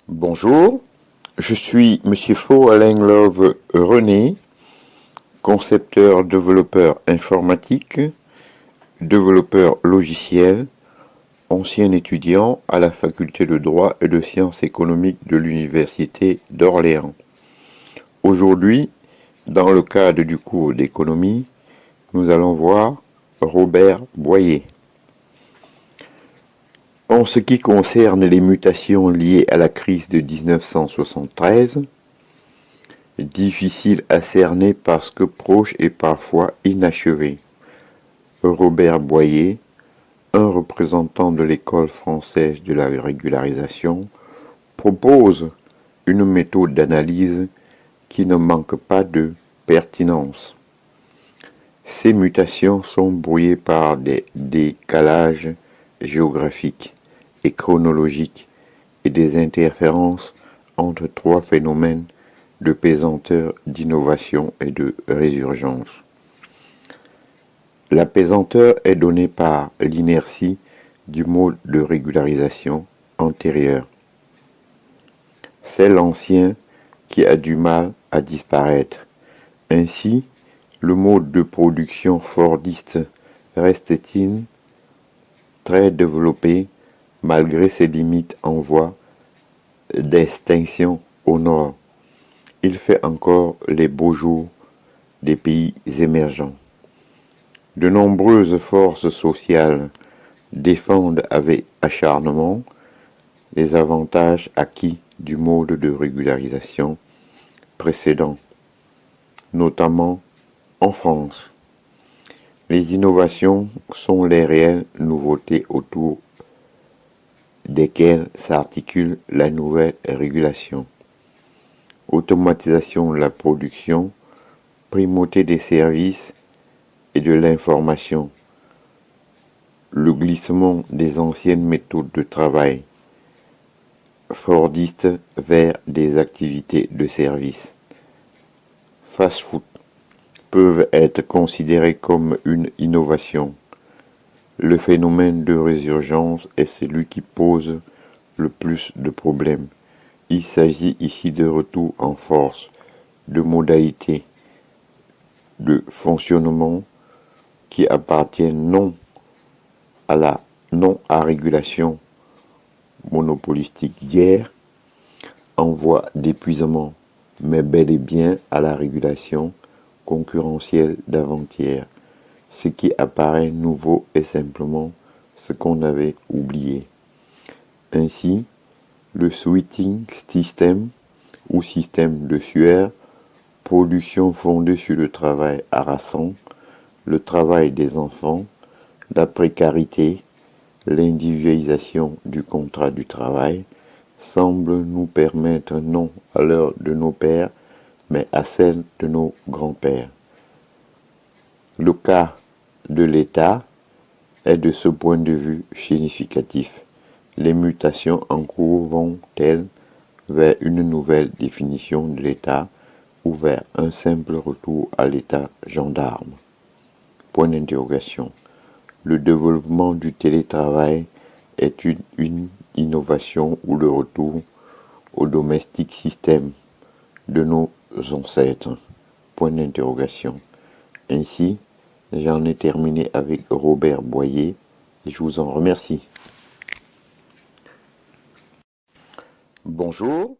Bonjour, je suis Monsieur Faux-Alain Love René, concepteur développeur informatique, développeur logiciel, ancien étudiant à la faculté de droit et de sciences économiques de l'Université d'Orléans. Aujourd'hui, dans le cadre du cours d'économie, nous allons voir Robert Boyer. En ce qui concerne les mutations liées à la crise de 1973, difficile à cerner parce que proche et parfois inachevé, Robert Boyer, un représentant de l'école française de la régularisation, propose une méthode d'analyse qui ne manque pas de pertinence. Ces mutations sont brouillées par des décalages géographiques et chronologiques et des interférences entre trois phénomènes de pesanteur, d'innovation et de résurgence. La pesanteur est donnée par l'inertie du mode de régularisation antérieur. C'est l'ancien qui a du mal à disparaître. Ainsi, le mode de production fordiste reste-t-il très développé malgré ses limites en voie d'extinction au nord. Il fait encore les beaux jours des pays émergents. De nombreuses forces sociales défendent avec acharnement les avantages acquis du mode de régularisation précédent, notamment en France. Les innovations sont les réelles nouveautés autour desquelles s'articule la nouvelle régulation. Automatisation de la production, primauté des services et de l'information, le glissement des anciennes méthodes de travail fordistes vers des activités de service. Fast-food peuvent être considérés comme une innovation. Le phénomène de résurgence est celui qui pose le plus de problèmes. Il s'agit ici de retour en force, de modalités de fonctionnement qui appartiennent non à la non-à-régulation monopolistique d'hier, en voie d'épuisement, mais bel et bien à la régulation concurrentielle d'avant-hier. Ce qui apparaît nouveau est simplement ce qu'on avait oublié. Ainsi, le switching system ou système de sueur, production fondée sur le travail harassant, le travail des enfants, la précarité, l'individualisation du contrat du travail, semble nous permettre non à l'heure de nos pères, mais à celle de nos grands-pères. Le cas de l'État est de ce point de vue significatif. Les mutations en cours vont-elles vers une nouvelle définition de l'État ou vers un simple retour à l'État gendarme? Point d'interrogation. Le développement du télétravail est une innovation ou le retour au domestique système de nos ancêtres? Point d'interrogation. Ainsi, j'en ai terminé avec Robert Boyer et je vous en remercie. Bonjour,